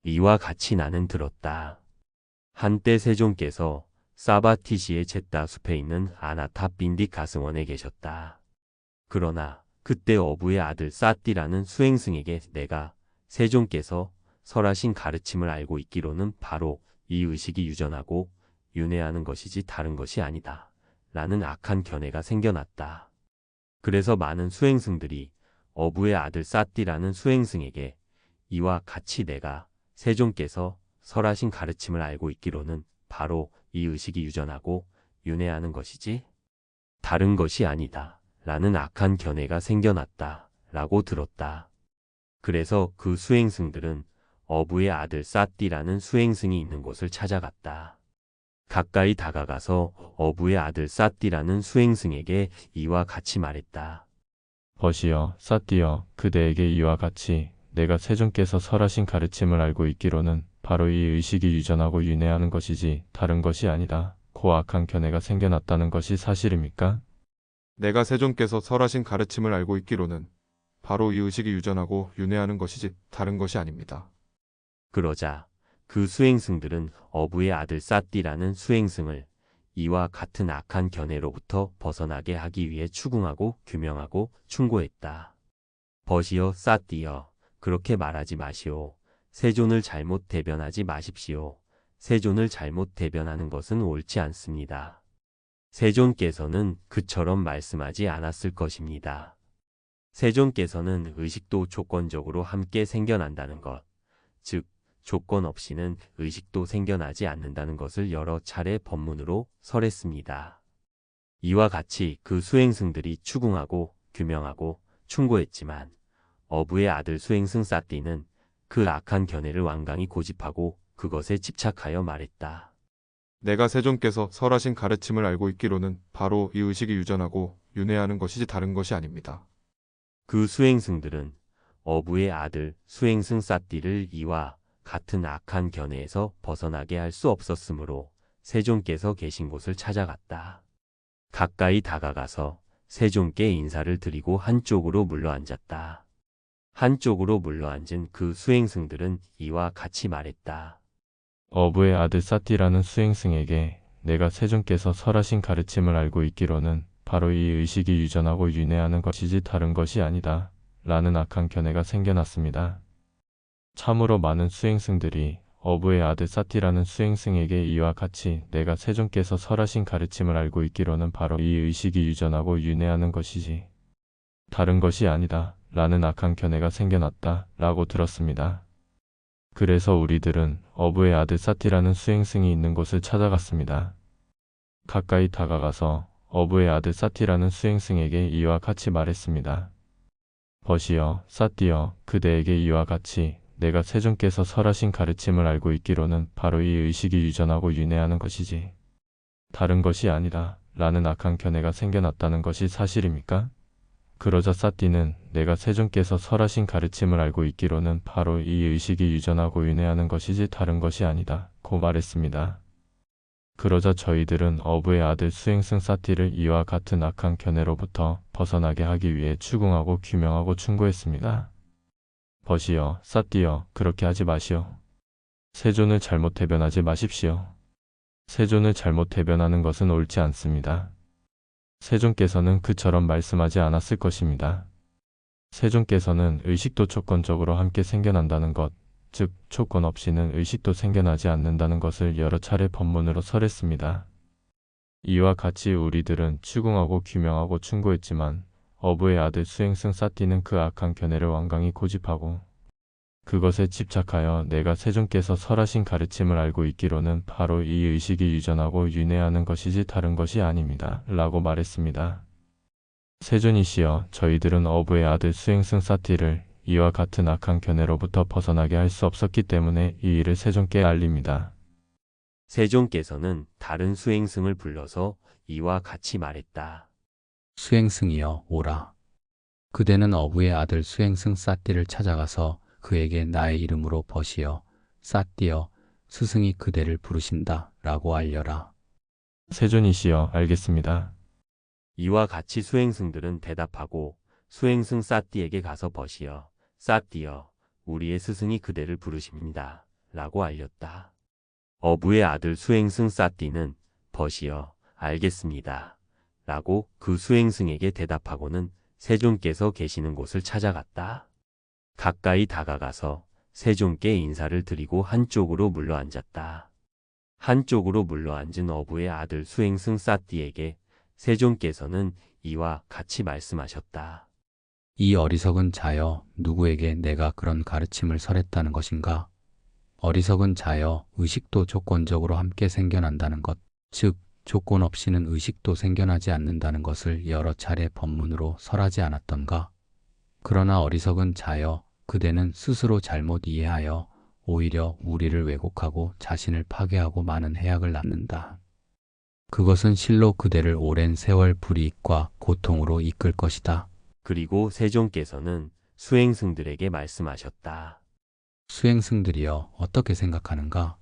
이와 같이 나는 들었다. 한때 세종께서 사바티시의 쳇다 숲에 있는 아나타 빈딕 가승원에 계셨다. 그러나 그때 어부의 아들 사띠라는 수행승에게 내가 세종께서 설하신 가르침을 알고 있기로는 바로 이 의식이 유전하고 윤회하는 것이지 다른 것이 아니다. 라는 악한 견해가 생겨났다. 그래서 많은 수행승들이 어부의 아들 사띠라는 수행승에게 이와 같이 내가 세종께서 설하신 가르침을 알고 있기로는 바로 이 의식이 유전하고 윤회하는 것이지 다른 것이 아니다. 라는 악한 견해가 생겨났다. 라고 들었다. 그래서 그 수행승들은 어부의 아들 사띠라는 수행승이 있는 곳을 찾아갔다. 가까이 다가가서 어부의 아들 사띠라는 수행승에게 이와 같이 말했다. 벗이여, 사띠여, 그대에게 이와 같이 내가 세종께서 설하신 가르침을 알고 있기로는 바로 이 의식이 유전하고 윤회하는 것이지 다른 것이 아니다. 고 악한 견해가 생겨났다는 것이 사실입니까? 내가 세종께서 설하신 가르침을 알고 있기로는 바로 이 의식이 유전하고 윤회하는 것이지 다른 것이 아닙니다. 그러자 그 수행승들은 어부의 아들 사띠라는 수행승을 이와 같은 악한 견해로부터 벗어나게 하기 위해 추궁하고 규명하고 충고했다. 벗이여 사띠여, 그렇게 말하지 마시오. 세존을 잘못 대변하지 마십시오. 세존을 잘못 대변하는 것은 옳지 않습니다. 세존께서는 그처럼 말씀하지 않았을 것입니다. 세존께서는 의식도 조건적으로 함께 생겨난다는 것, 즉 조건 없이는 의식도 생겨나지 않는다는 것을 여러 차례 법문으로 설했습니다. 이와 같이 그 수행승들이 추궁하고 규명하고 충고했지만 어부의 아들 수행승 사띠는 그 악한 견해를 완강히 고집하고 그것에 집착하여 말했다. 내가 세종께서 설하신 가르침을 알고 있기로는 바로 이 의식이 유전하고 윤회하는 것이지 다른 것이 아닙니다. 그 수행승들은 어부의 아들 수행승 사띠를 이와 같은 악한 견해에서 벗어나게 할 수 없었으므로 세종께서 계신 곳을 찾아갔다. 가까이 다가가서 세종께 인사를 드리고 한쪽으로 물러앉았다. 한쪽으로 물러앉은 그 수행승들은 이와 같이 말했다. 어부의 아들 사띠라는 수행승에게 내가 세종께서 설하신 가르침을 알고 있기로는 바로 이 의식이 유전하고 윤회하는 것이지 다른 것이 아니다. 라는 악한 견해가 생겨났습니다. 참으로 많은 수행승들이 어부의 아들 사띠라는 수행승에게 이와 같이 내가 세종께서 설하신 가르침을 알고 있기로는 바로 이 의식이 유전하고 윤회하는 것이지 다른 것이 아니다. 라는 악한 견해가 생겨났다. 라고 들었습니다. 그래서 우리들은 어부의 아들 사띠라는 수행승이 있는 곳을 찾아갔습니다. 가까이 다가가서 어부의 아들 사띠라는 수행승에게 이와 같이 말했습니다. 벗이여, 사띠여, 그대에게 이와 같이 내가 세종께서 설하신 가르침을 알고 있기로는 바로 이 의식이 유전하고 윤회하는 것이지 다른 것이 아니다. 라는 악한 견해가 생겨났다는 것이 사실입니까? 그러자 사띠는 내가 세종께서 설하신 가르침을 알고 있기로는 바로 이 의식이 유전하고 윤회하는 것이지 다른 것이 아니다. 고 말했습니다. 그러자 저희들은 어부의 아들 수행승 사띠를 이와 같은 악한 견해로부터 벗어나게 하기 위해 추궁하고 규명하고 충고했습니다. 벗이여, 사띠여, 그렇게 하지 마시오. 세존을 잘못 대변하지 마십시오. 세존을 잘못 대변하는 것은 옳지 않습니다. 세종께서는 그처럼 말씀하지 않았을 것입니다. 세종께서는 의식도 조건적으로 함께 생겨난다는 것, 즉 조건 없이는 의식도 생겨나지 않는다는 것을 여러 차례 법문으로 설했습니다. 이와 같이 우리들은 추궁하고 규명하고 충고했지만 어부의 아들 수행승 사띠는 그 악한 견해를 완강히 고집하고 그것에 집착하여 내가 세종께서 설하신 가르침을 알고 있기로는 바로 이 의식이 유전하고 윤회하는 것이지 다른 것이 아닙니다. 라고 말했습니다. 세존이시여, 저희들은 어부의 아들 수행승 사띠를 이와 같은 악한 견해로부터 벗어나게 할 수 없었기 때문에 이 일을 세종께 알립니다. 세종께서는 다른 수행승을 불러서 이와 같이 말했다. 수행승이여, 오라. 그대는 어부의 아들 수행승 사띠를 찾아가서 그에게 나의 이름으로 벗이여, 사띠여, 스승이 그대를 부르신다 라고 알려라. 세존이시여, 알겠습니다. 이와 같이 수행승들은 대답하고 수행승 사띠에게 가서 벗이여, 사띠여, 우리의 스승이 그대를 부르십니다. 라고 알렸다. 어부의 아들 수행승 사띠는 벗이여 알겠습니다. 라고 그 수행승에게 대답하고는 세존께서 계시는 곳을 찾아갔다. 가까이 다가가서 세존께 인사를 드리고 한쪽으로 물러앉았다. 한쪽으로 물러앉은 어부의 아들 수행승 사띠에게 세존께서는 이와 같이 말씀하셨다. 이 어리석은 자여, 누구에게 내가 그런 가르침을 설했다는 것인가? 어리석은 자여, 의식도 조건적으로 함께 생겨난다는 것, 즉 조건 없이는 의식도 생겨나지 않는다는 것을 여러 차례 법문으로 설하지 않았던가? 그러나 어리석은 자여, 그대는 스스로 잘못 이해하여 오히려 우리를 왜곡하고 자신을 파괴하고 많은 해악을 낳는다. 그것은 실로 그대를 오랜 세월 불이익과 고통으로 이끌 것이다. 그리고 세존께서는 수행승들에게 말씀하셨다. 수행승들이여 어떻게 생각하는가?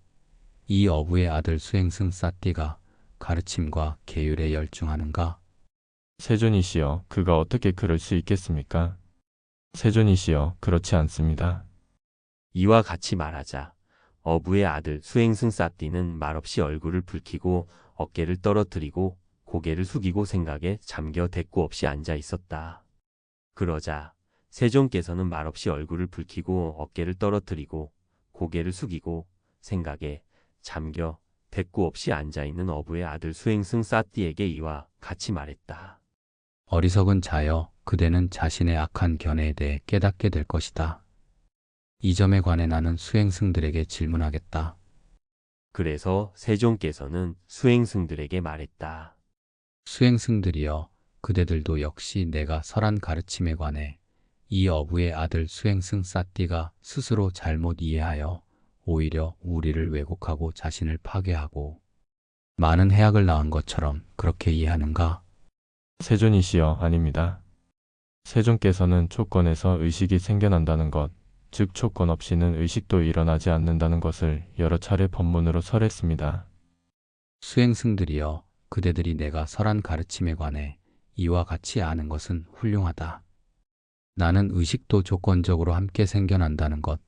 이 어부의 아들 수행승 사띠가 가르침과 계율에 열중하는가? 세존이시여, 그가 어떻게 그럴 수 있겠습니까? 세존이시여, 그렇지 않습니다. 이와 같이 말하자 어부의 아들 수행승 사띠는 말없이 얼굴을 붉히고 어깨를 떨어뜨리고 고개를 숙이고 생각에 잠겨 대꾸 없이 앉아 있었다. 그러자 세존께서는 말없이 얼굴을 붉히고 어깨를 떨어뜨리고 고개를 숙이고 생각에 잠겨 대꾸 없이 앉아있는 어부의 아들 수행승 사띠에게 이와 같이 말했다. 어리석은 자여, 그대는 자신의 악한 견해에 대해 깨닫게 될 것이다. 이 점에 관해 나는 수행승들에게 질문하겠다. 그래서 세존께서는 수행승들에게 말했다. 수행승들이여, 그대들도 역시 내가 설한 가르침에 관해 이 어부의 아들 수행승 사띠가 스스로 잘못 이해하여 오히려 우리를 왜곡하고 자신을 파괴하고 많은 해악을 낳은 것처럼 그렇게 이해하는가? 세존이시여, 아닙니다. 세존께서는 조건에서 의식이 생겨난다는 것, 즉 조건 없이는 의식도 일어나지 않는다는 것을 여러 차례 법문으로 설했습니다. 수행승들이여, 그대들이 내가 설한 가르침에 관해 이와 같이 아는 것은 훌륭하다. 나는 의식도 조건적으로 함께 생겨난다는 것,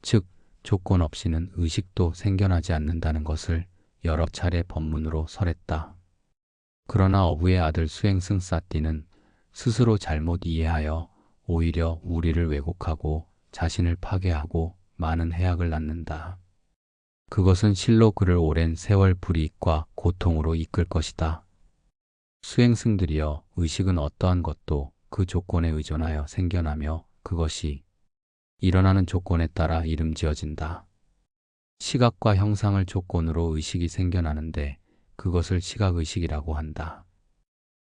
즉 조건 없이는 의식도 생겨나지 않는다는 것을 여러 차례 법문으로 설했다. 그러나 어부의 아들 수행승 사띠는 스스로 잘못 이해하여 오히려 우리를 왜곡하고 자신을 파괴하고 많은 해악을 낳는다. 그것은 실로 그를 오랜 세월 불이익과 고통으로 이끌 것이다. 수행승들이여, 의식은 어떠한 것도 그 조건에 의존하여 생겨나며 그것이 일어나는 조건에 따라 이름 지어진다. 시각과 형상을 조건으로 의식이 생겨나는데 그것을 시각의식이라고 한다.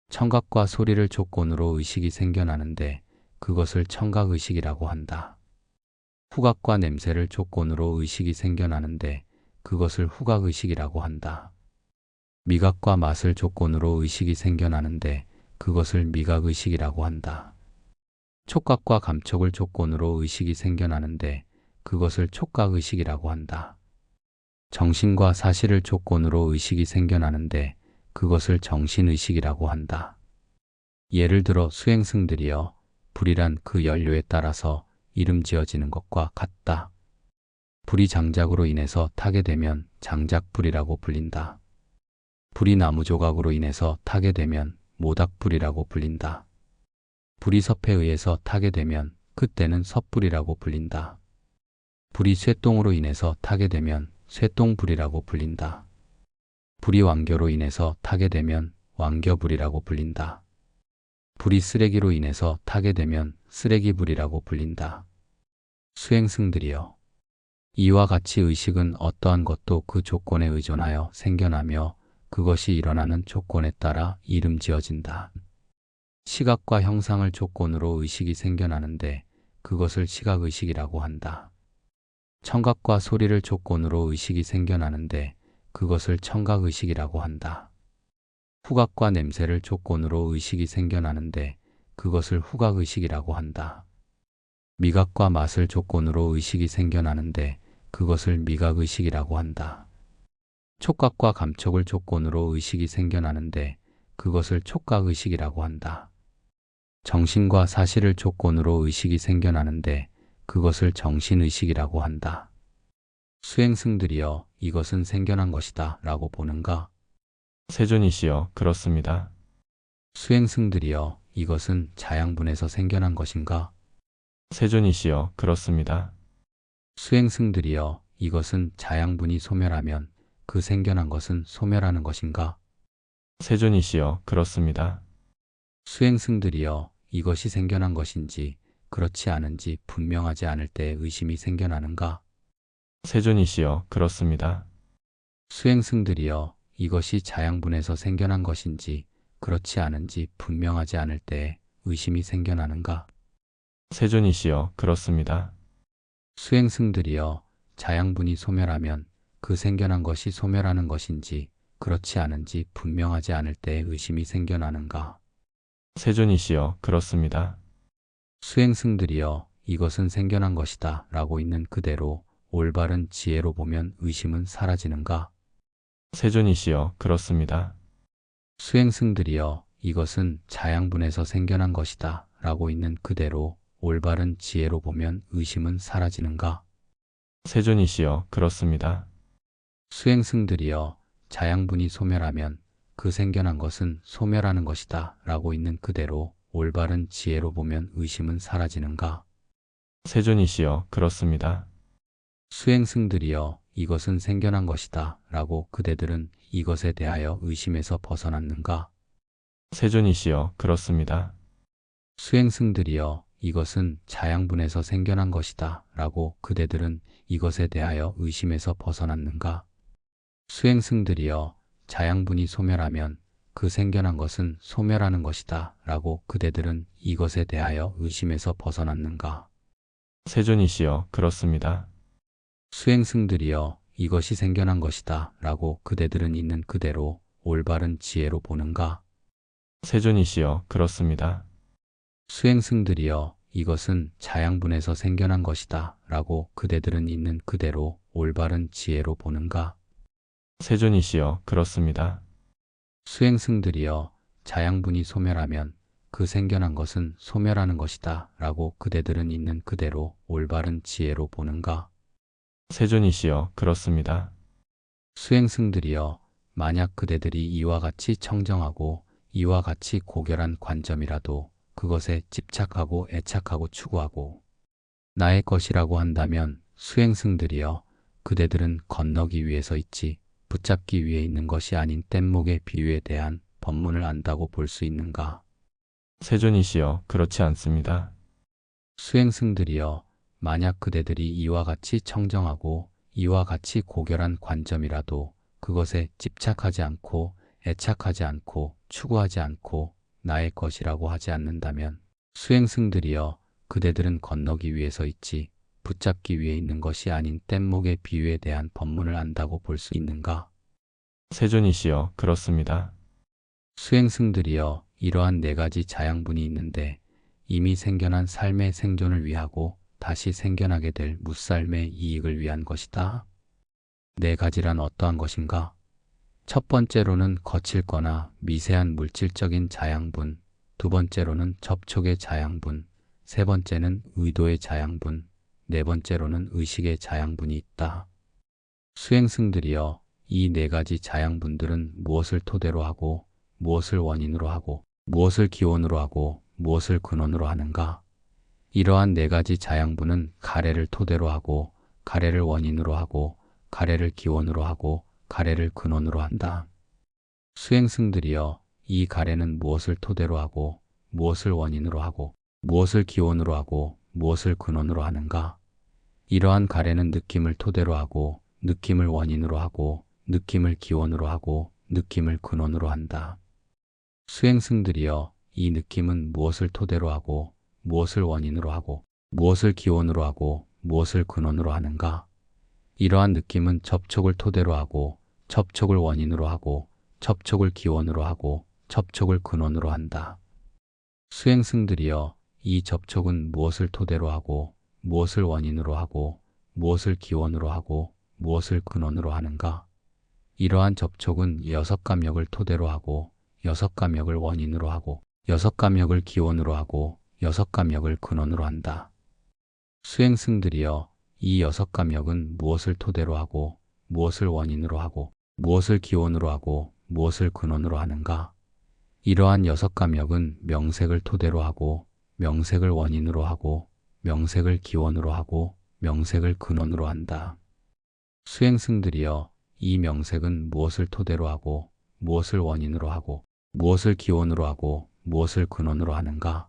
청각과 소리를 조건으로 의식이 생겨나는데 그것을 청각의식이라고 한다. 후각과 냄새를 조건으로 의식이 생겨나는데 그것을 후각의식이라고 한다. 미각과 맛을 조건으로 의식이 생겨나는데 그것을 미각의식이라고 한다. 촉각과 감촉을 조건으로 의식이 생겨나는데 그것을 촉각의식이라고 한다. 정신과 사실을 조건으로 의식이 생겨나는데 그것을 정신의식이라고 한다. 예를 들어 수행승들이여, 불이란 그 연료에 따라서 이름 지어지는 것과 같다. 불이 장작으로 인해서 타게 되면 장작불이라고 불린다. 불이 나무 조각으로 인해서 타게 되면 모닥불이라고 불린다. 불이 섭에 의해서 타게 되면 그때는 섭불이라고 불린다. 불이 쇠똥으로 인해서 타게 되면 쇠똥불이라고 불린다. 불이 왕겨로 인해서 타게 되면 왕겨불이라고 불린다. 불이 쓰레기로 인해서 타게 되면 쓰레기불이라고 불린다. 수행승들이여, 이와 같이 의식은 어떠한 것도 그 조건에 의존하여 생겨나며 그것이 일어나는 조건에 따라 이름 지어진다. 시각과 형상을 조건으로 의식이 생겨나는데 그것을 시각의식이라고 한다. 청각과 소리를 조건으로 의식이 생겨나는데 그것을 청각의식이라고 한다. 후각과 냄새를 조건으로 의식이 생겨나는데 그것을 후각의식이라고 한다. 미각과 맛을 조건으로 의식이 생겨나는데 그것을 미각의식이라고 한다. 촉각과 감촉을 조건으로 의식이 생겨나는데 그것을 촉각의식이라고 한다. 정신과 사실을 조건으로 의식이 생겨나는데 그것을 정신의식이라고 한다. 수행승들이여 이것은 생겨난 것이다 라고 보는가? 세존이시여 그렇습니다. 수행승들이여 이것은 자양분에서 생겨난 것인가? 세존이시여 그렇습니다. 수행승들이여 이것은 자양분이 소멸하면 그 생겨난 것은 소멸하는 것인가? 세존이시여 그렇습니다. 수행승들이여 이것이 생겨난 것인지 그렇지 않은지 분명하지 않을 때 의심이 생겨나는가? 세존이시여 그렇습니다. 수행승들이여 이것이 자양분에서 생겨난 것인지 그렇지 않은지 분명하지 않을 때 의심이 생겨나는가? 세존이시여 그렇습니다. 수행승들이여 자양분이 소멸하면 그 생겨난 것이 소멸하는 것인지 그렇지 않은지 분명하지 않을 때 의심이 생겨나는가? 세존이시여 그렇습니다. 수행승들이여 이것은 생겨난 것이다 라고 있는 그대로 올바른 지혜로 보면 의심은 사라지는가? 세존이시여 그렇습니다. 수행승들이여 이것은 자양분에서 생겨난 것이다 라고 있는 그대로 올바른 지혜로 보면 의심은 사라지는가? 세존이시여 그렇습니다. 수행승들이여 자양분이 소멸하면 그 생겨난 것은 소멸하는 것이다 라고 있는 그대로 올바른 지혜로 보면 의심은 사라지는가? 세존이시여 그렇습니다. 수행승들이여 이것은 생겨난 것이다 라고 그대들은 이것에 대하여 의심에서 벗어났는가? 세존이시여 그렇습니다. 수행승들이여 이것은 자양분에서 생겨난 것이다 라고 그대들은 이것에 대하여 의심에서 벗어났는가? 수행승들이여 자양분이 소멸하면 그 생겨난 것은 소멸하는 것이다 라고 그대들은 이것에 대하여 의심에서 벗어났는가? 세존이시여 그렇습니다. 수행승들이여 이것이 생겨난 것이다 라고 그대들은 있는 그대로 올바른 지혜로 보는가? 세존이시여 그렇습니다. 수행승들이여 이것은 자양분에서 생겨난 것이다 라고 그대들은 있는 그대로 올바른 지혜로 보는가? 세존이시여 그렇습니다. 수행승들이여 자양분이 소멸하면 그 생겨난 것은 소멸하는 것이다 라고 그대들은 있는 그대로 올바른 지혜로 보는가? 세존이시여 그렇습니다. 수행승들이여 만약 그대들이 이와 같이 청정하고 이와 같이 고결한 관점이라도 그것에 집착하고 애착하고 추구하고 나의 것이라고 한다면 수행승들이여 그대들은 건너기 위해서 있지 붙잡기 위해 있는 것이 아닌 뗏목의 비유에 대한 법문을 안다고 볼 수 있는가? 세존이시여 그렇지 않습니다. 수행승들이여 만약 그대들이 이와 같이 청정하고 이와 같이 고결한 관점이라도 그것에 집착하지 않고 애착하지 않고 추구하지 않고 나의 것이라고 하지 않는다면 수행승들이여 그대들은 건너기 위해서 있지 붙잡기 위해 있는 것이 아닌 뗏목의 비유에 대한 법문을 안다고 볼 수 있는가? 세존이시여 그렇습니다. 수행승들이여 이러한 네 가지 자양분이 있는데 이미 생겨난 삶의 생존을 위하고 다시 생겨나게 될 무삶의 이익을 위한 것이다. 네 가지란 어떠한 것인가? 첫 번째로는 거칠거나 미세한 물질적인 자양분, 두 번째로는 접촉의 자양분, 세 번째는 의도의 자양분, 네 번째로는 의식의 자양분이 있다. 수행승들이여 이 네 가지 자양분들은 무엇을 토대로 하고 무엇을 원인으로 하고 무엇을 기원으로 하고 무엇을 근원으로 하는가? 이러한 네 가지 자양분은 가래를 토대로 하고 가래를 원인으로 하고 가래를 기원으로 하고 가래를 근원으로 한다. 수행승들이여 이 가래는 무엇을 토대로 하고 무엇을 원인으로 하고 무엇을 기원으로 하고 무엇을 근원으로 하는가? 이러한 가래는 느낌을 토대로 하고 느낌을 원인으로 하고 느낌을 기원으로 하고 느낌을 근원으로 한다. 수행승들이여 이 느낌은 무엇을 토대로 하고 무엇을 원인으로 하고 무엇을 기원으로 하고 무엇을 근원으로 하는가? 이러한 느낌은 접촉을 토대로 하고 접촉을 원인으로 하고 접촉을 기원으로 하고 접촉을 근원으로 한다. 수행승들이여 이 접촉은 무엇을 토대로 하고 무엇을 원인으로 하고 무엇을 기원으로 하고 무엇을 근원으로 하는가? 이러한 접촉은 여섯 감역을 토대로 하고 여섯 감역을 원인으로 하고 여섯 감역을 기원으로 하고 여섯 감역을 근원으로 한다. 수행승들이여 이 여섯 감역은 무엇을 토대로 하고 무엇을 원인으로 하고 무엇을 기원으로 하고 무엇을 근원으로 하는가? 이러한 여섯 감역은 명색을 토대로 하고 명색을 원인으로 하고 명색을 기원으로 하고 명색을 근원으로 한다. 수행승들이여, 이 명색은 무엇을 토대로 하고 무엇을 원인으로 하고 무엇을 기원으로 하고 무엇을 근원으로 하는가?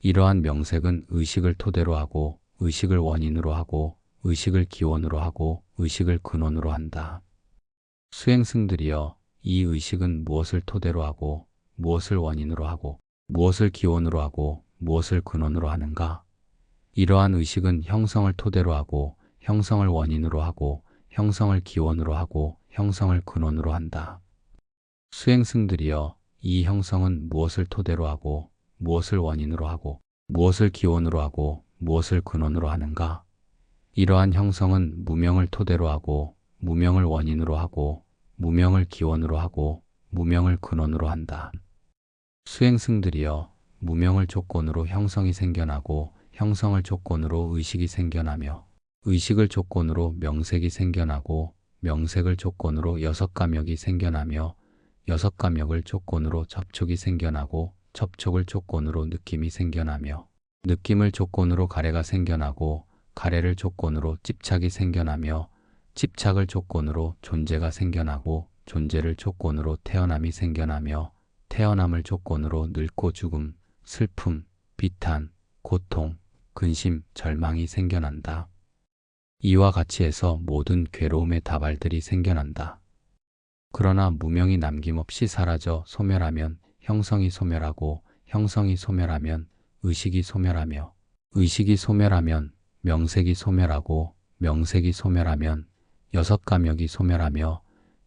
이러한 명색은 의식을 토대로 하고 의식을 원인으로 하고 의식을 기원으로 하고 의식을 근원으로 한다. 수행승들이여, 이 의식은 무엇을 토대로 하고 무엇을 원인으로 하고 무엇을 기원으로 하고 무엇을 근원으로 하는가? 이러한 의식은 형성을 토대로 하고 형성을 원인으로 하고 형성을 기원으로 하고 형성을 근원으로 한다. 수행승들이여, 이 형성은 무엇을 토대로 하고 무엇을 원인으로 하고 무엇을 기원으로 하고 무엇을 근원으로 하는가? 이러한 형성은 무명을 토대로 하고 무명을 원인으로 하고 무명을 기원으로 하고 무명을 근원으로 한다. 수행승들이여, 무명을 조건으로 형성이 생겨나고 형성을 조건으로 의식이 생겨나며 의식을 조건으로 명색이 생겨나고 명색을 조건으로 여섯 감역이 생겨나며 여섯 감역을 조건으로 접촉이 생겨나고 접촉을 조건으로 느낌이 생겨나며 느낌을 조건으로 가래가 생겨나고 가래를 조건으로 집착이 생겨나며 집착을 조건으로 존재가 생겨나고 존재를 조건으로 태어남이 생겨나며 태어남을 조건으로 늙고 죽음, 슬픔, 비탄, 고통, 근심, 절망이 생겨난다. 이와 같이 해서 모든 괴로움의 다발들이 생겨난다. 그러나 무명이 남김없이 사라져 소멸하면 형성이 소멸하고 형성이 소멸하면 의식이 소멸하며 의식이 소멸하면 명색이 소멸하고 명색이 소멸하면 여섯 감역이 소멸하며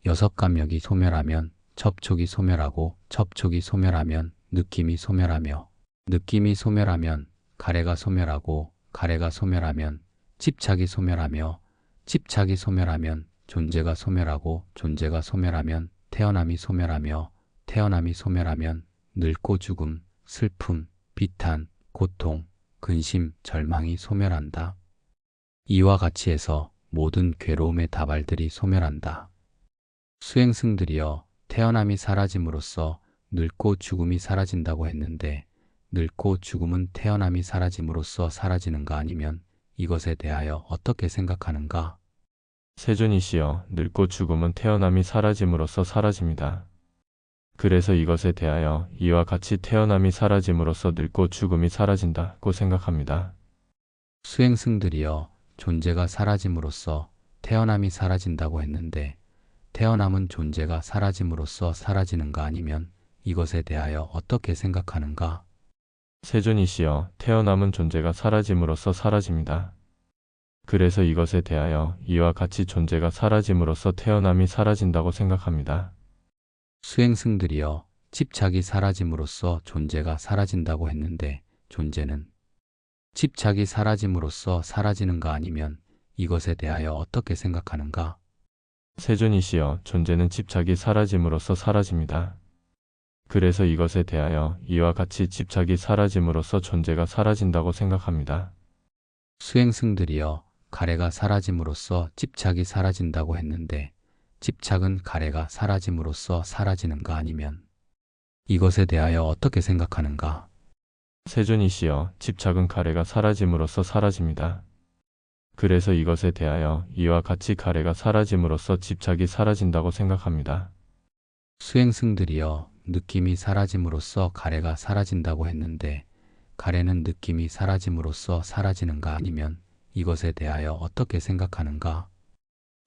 여섯 감역이 소멸하면 접촉이 소멸하고 접촉이 소멸하면 느낌이 소멸하며 느낌이 소멸하면 가래가 소멸하고 가래가 소멸하면 집착이 소멸하며 집착이 소멸하면 존재가 소멸하고 존재가 소멸하면 태어남이 소멸하며 태어남이 소멸하면 늙고 죽음, 슬픔, 비탄, 고통, 근심, 절망이 소멸한다. 이와 같이 해서 모든 괴로움의 다발들이 소멸한다. 수행승들이여, 태어남이 사라짐으로써 늙고 죽음이 사라진다고 했는데 늙고 죽음은 태어남이 사라짐으로써 사라지는가 아니면 이것에 대하여 어떻게 생각하는가? 세존이시여, 늙고 죽음은 태어남이 사라짐으로써 사라집니다. 그래서 이것에 대하여 이와 같이 태어남이 사라짐으로써 늙고 죽음이 사라진다고 생각합니다. 수행승들이여, 존재가 사라짐으로써 태어남이 사라진다고 했는데 태어남은 존재가 사라짐으로써 사라지는가 아니면 이것에 대하여 어떻게 생각하는가? 세존이시여, 태어남은 존재가 사라짐으로써 사라집니다. 그래서 이것에 대하여 이와 같이 존재가 사라짐으로써 태어남이 사라진다고 생각합니다. 수행승들이여, 집착이 사라짐으로써 존재가 사라진다고 했는데 존재는 집착이 사라짐으로써 사라지는가 아니면 이것에 대하여 어떻게 생각하는가? 세존이시여, 존재는 집착이 사라짐으로써 사라집니다. 그래서 이것에 대하여 이와 같이 집착이 사라짐으로써 존재가 사라진다고 생각합니다. 수행승들이여, 가래가 사라짐으로써 집착이 사라진다고 했는데 집착은 가래가 사라짐으로써 사라지는가 아니면 이것에 대하여 어떻게 생각하는가? 세존이시여, 집착은 가래가 사라짐으로써 사라집니다. 그래서 이것에 대하여 이와 같이 가래가 사라짐으로써 집착이 사라진다고 생각합니다. 수행승들이여, 느낌이 사라짐으로써 가래가 사라진다고 했는데 가래는 느낌이 사라짐으로써 사라지는가 아니면 이것에 대하여 어떻게 생각하는가?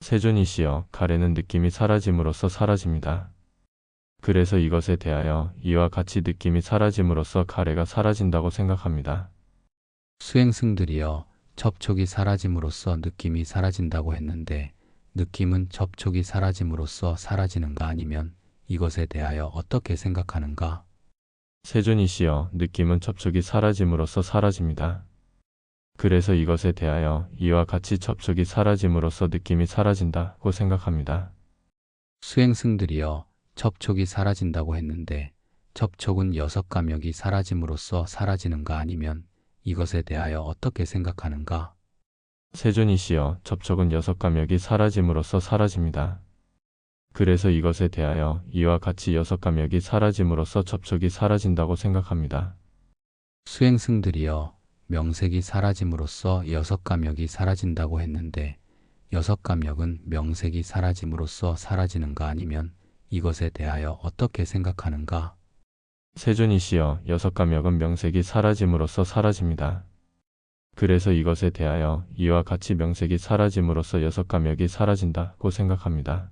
세존이시여, 가래는 느낌이 사라짐으로써 사라집니다. 그래서 이것에 대하여 이와 같이 느낌이 사라짐으로써 가래가 사라진다고 생각합니다. 수행승들이여, 접촉이 사라짐으로써 느낌이 사라진다고 했는데 느낌은 접촉이 사라짐으로써 사라지는가 아니면 이것에 대하여 어떻게 생각하는가? 세존이시여, 느낌은 접촉이 사라짐으로써 사라집니다. 그래서 이것에 대하여 이와 같이 접촉이 사라짐으로써 느낌이 사라진다고 생각합니다. 수행승들이여, 접촉이 사라진다고 했는데 접촉은 여섯 감역이 사라짐으로써 사라지는가 아니면 이것에 대하여 어떻게 생각하는가? 세존이시여, 접촉은 여섯 감역이 사라짐으로써 사라집니다. 그래서 이것에 대하여 이와 같이 여섯 감역이 사라짐으로써 접촉이 사라진다고 생각합니다. 수행승들이여, 명색이 사라짐으로써 여섯 감역이 사라진다고 했는데 여섯 감역은 명색이 사라짐으로써 사라지는가 아니면 이것에 대하여 어떻게 생각하는가? 세존이시여, 여섯 감역은 명색이 사라짐으로써 사라집니다. 그래서 이것에 대하여 이와 같이 명색이 사라짐으로써 여섯 감역이 사라진다고 생각합니다.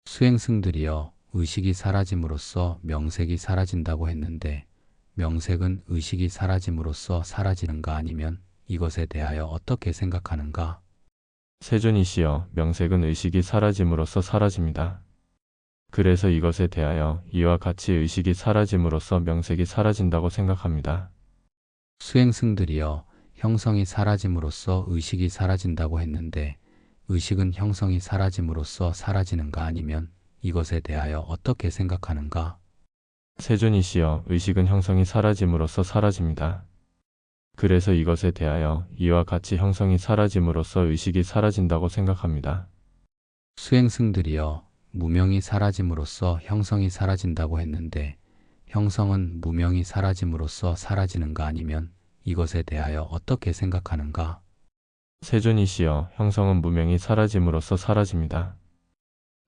수행승들이여, 의식이 사라짐으로써 명색이 사라진다고 했는데 명색은 의식이 사라짐으로써 사라지는가 아니면 이것에 대하여 어떻게 생각하는가? 세존이시여, 명색은 의식이 사라짐으로써 사라집니다. 그래서 이것에 대하여 이와 같이 의식이 사라짐으로써 명색이 사라진다고 생각합니다. 수행승들이여, 형성이 사라짐으로써 의식이 사라진다고 했는데 의식은 형성이 사라짐으로써 사라지는가 아니면 이것에 대하여 어떻게 생각하는가? 세존이시여, 의식은 형성이 사라짐으로써 사라집니다. 그래서 이것에 대하여 이와 같이 형성이 사라짐으로써 의식이 사라진다고 생각합니다. 수행승들이여, 무명이 사라짐으로써 형성이 사라진다고 했는데 형성은 무명이 사라짐으로써 사라지는가 아니면 이것에 대하여 어떻게 생각하는가? 세존이시여, 형성은 무명이 사라짐으로써 사라집니다.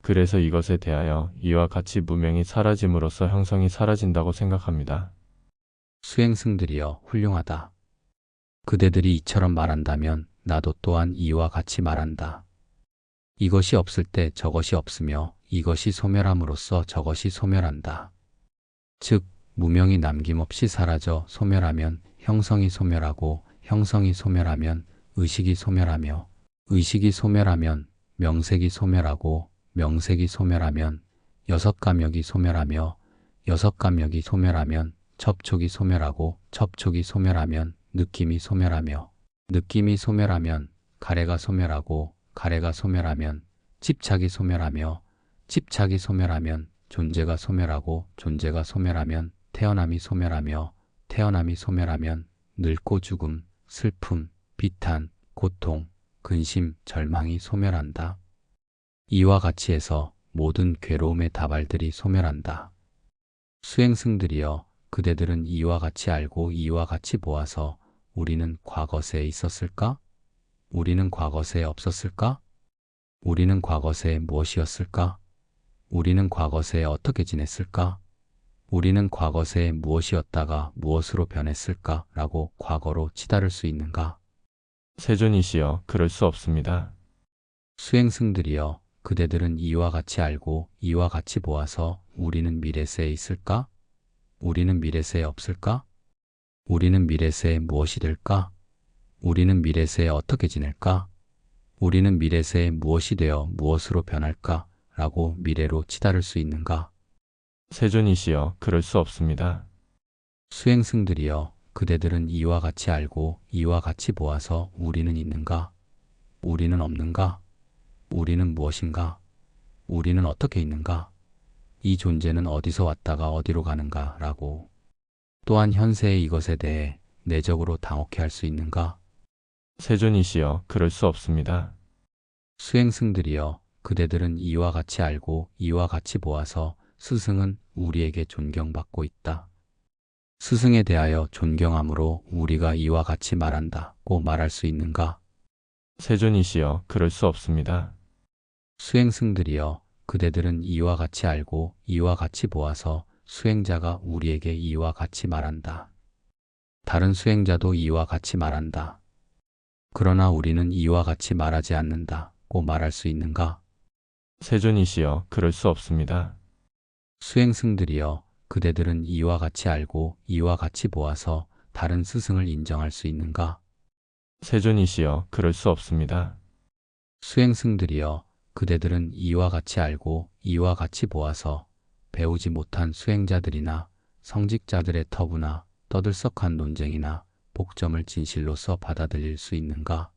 그래서 이것에 대하여 이와 같이 무명이 사라짐으로써 형성이 사라진다고 생각합니다. 수행승들이여, 훌륭하다. 그대들이 이처럼 말한다면 나도 또한 이와 같이 말한다. 이것이 없을 때 저것이 없으며 이것이 소멸함으로써 저것이 소멸한다. 즉, 무명이 남김없이 사라져 소멸하면 형성이 소멸하고 형성이 소멸하면 의식이 소멸하며 의식이 소멸하면 명색이 소멸하고 명색이 소멸하면 여섯 감역이 소멸하며 여섯 감역이 소멸하면 접촉이 소멸하고 접촉이 소멸하면 느낌이 소멸하며 느낌이 소멸하면 가래가 소멸하고 가래가 소멸하면 집착이 소멸하며 집착이 소멸하면 존재가 소멸하고 존재가 소멸하면 태어남이 소멸하며 태어남이 소멸하면 늙고 죽음, 슬픔, 비탄, 고통, 근심, 절망이 소멸한다. 이와 같이 해서 모든 괴로움의 다발들이 소멸한다. 수행승들이여, 그대들은 이와 같이 알고 이와 같이 보아서 우리는 과거세에 있었을까? 우리는 과거세에 없었을까? 우리는 과거세에 무엇이었을까? 우리는 과거세에 어떻게 지냈을까? 우리는 과거세에 무엇이었다가 무엇으로 변했을까? 라고 과거로 치달을 수 있는가? 세존이시여, 그럴 수 없습니다. 수행승들이여, 그대들은 이와 같이 알고 이와 같이 보아서 우리는 미래세에 있을까? 우리는 미래세에 없을까? 우리는 미래세에 무엇이 될까? 우리는 미래세에 어떻게 지낼까? 우리는 미래세에 무엇이 되어 무엇으로 변할까? 라고 미래로 치달을 수 있는가? 세존이시여, 그럴 수 없습니다. 수행승들이여, 그대들은 이와 같이 알고 이와 같이 보아서 우리는 있는가? 우리는 없는가? 우리는 무엇인가? 우리는 어떻게 있는가? 이 존재는 어디서 왔다가 어디로 가는가? 라고 또한 현세의 이것에 대해 내적으로 당혹해 할 수 있는가? 세존이시여, 그럴 수 없습니다. 수행승들이여, 그대들은 이와 같이 알고 이와 같이 보아서 스승은 우리에게 존경받고 있다. 스승에 대하여 존경함으로 우리가 이와 같이 말한다고 말할 수 있는가? 세존이시여, 그럴 수 없습니다. 수행승들이여, 그대들은 이와 같이 알고 이와 같이 보아서 수행자가 우리에게 이와 같이 말한다. 다른 수행자도 이와 같이 말한다. 그러나 우리는 이와 같이 말하지 않는다고 말할 수 있는가? 세존이시여, 그럴 수 없습니다. 수행승들이여, 그대들은 이와 같이 알고 이와 같이 보아서 다른 스승을 인정할 수 있는가? 세존이시여, 그럴 수 없습니다. 수행승들이여, 그대들은 이와 같이 알고 이와 같이 보아서 배우지 못한 수행자들이나 성직자들의 터부나 떠들썩한 논쟁이나 복점을 진실로서 받아들일 수 있는가?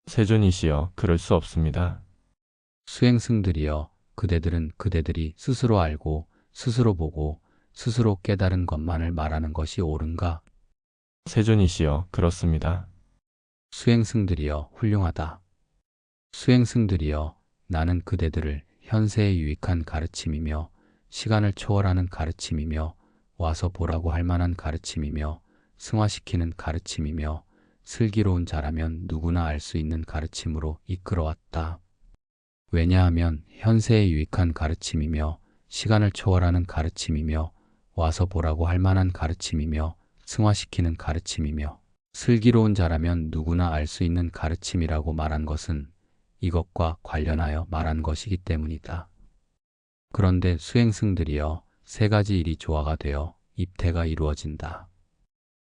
세존이시여, 그럴 수 없습니다. 수행승들이여, 그대들은 그대들이 스스로 알고 스스로 보고 스스로 깨달은 것만을 말하는 것이 옳은가? 세존이시여, 그렇습니다. 수행승들이여 훌륭하다. 수행승들이여 나는 그대들을 현세에 유익한 가르침이며 시간을 초월하는 가르침이며 와서 보라고 할 만한 가르침이며 승화시키는 가르침이며 슬기로운 자라면 누구나 알 수 있는 가르침으로 이끌어왔다. 왜냐하면 현세에 유익한 가르침이며 시간을 초월하는 가르침이며 와서 보라고 할 만한 가르침이며 승화시키는 가르침이며 슬기로운 자라면 누구나 알 수 있는 가르침이라고 말한 것은 이것과 관련하여 말한 것이기 때문이다. 그런데 수행승들이여 세 가지 일이 조화가 되어 입퇴가 이루어진다.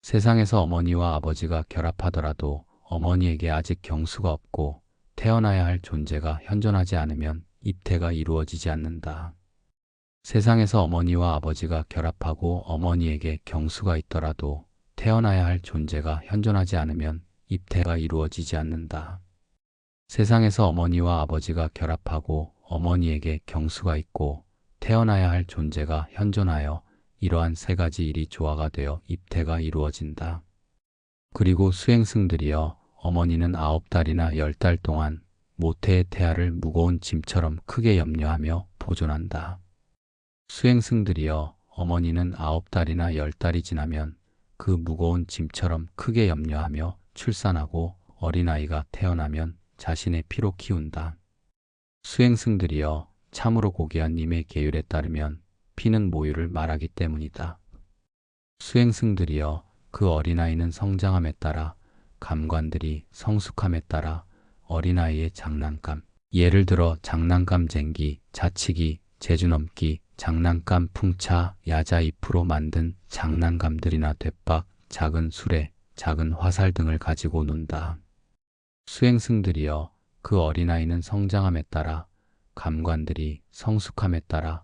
세상에서 어머니와 아버지가 결합하더라도 어머니에게 아직 경수가 없고 태어나야 할 존재가 현존하지 않으면 입퇴가 이루어지지 않는다. 세상에서 어머니와 아버지가 결합하고 어머니에게 경수가 있더라도 태어나야 할 존재가 현존하지 않으면 입퇴가 이루어지지 않는다. 세상에서 어머니와 아버지가 결합하고 어머니에게 경수가 있고 태어나야 할 존재가 현존하여 이러한 세 가지 일이 조화가 되어 입퇴가 이루어진다. 그리고 수행승들이여 어머니는 9달이나 10달 동안 모태의 태아를 무거운 짐처럼 크게 염려하며 보존한다. 수행승들이여 어머니는 9달이나 10달이 지나면 그 무거운 짐처럼 크게 염려하며 출산하고 어린아이가 태어나면 자신의 피로 키운다. 수행승들이여 참으로 고귀한 님의 계율에 따르면 피는 모유를 말하기 때문이다. 수행승들이여 그 어린아이는 성장함에 따라 감관들이 성숙함에 따라 어린아이의 장난감, 예를 들어 장난감 쟁기, 자치기, 재주넘기, 장난감 풍차, 야자 잎으로 만든 장난감들이나 대박, 작은 수레, 작은 화살 등을 가지고 논다. 수행승들이여 그 어린아이는 성장함에 따라 감관들이 성숙함에 따라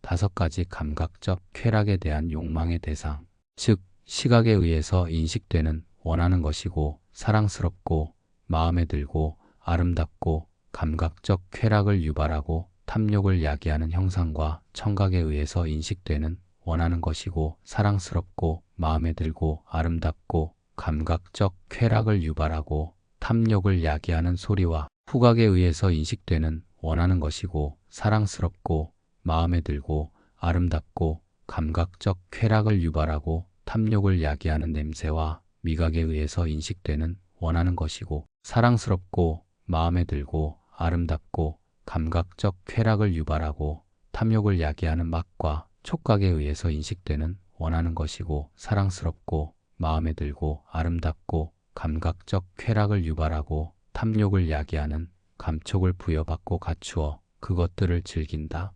5가지 감각적 쾌락에 대한 욕망의 대상, 즉 시각에 의해서 인식되는 원하는 것이고 사랑스럽고 마음에 들고 아름답고 감각적 쾌락을 유발하고 탐욕을 야기하는 형상과 청각에 의해서 인식되는 원하는 것이고 사랑스럽고 마음에 들고 아름답고 감각적 쾌락을 유발하고 탐욕을 야기하는 소리와 후각에 의해서 인식되는 원하는 것이고 사랑스럽고 마음에 들고 아름답고 감각적 쾌락을 유발하고 탐욕을 야기하는 냄새와 미각에 의해서 인식되는 원하는 것이고 사랑스럽고 마음에 들고 아름답고 감각적 쾌락을 유발하고 탐욕을 야기하는 맛과 촉각에 의해서 인식되는 원하는 것이고 사랑스럽고 마음에 들고 아름답고 감각적 쾌락을 유발하고 탐욕을 야기하는 감촉을 부여받고 갖추어 그것들을 즐긴다.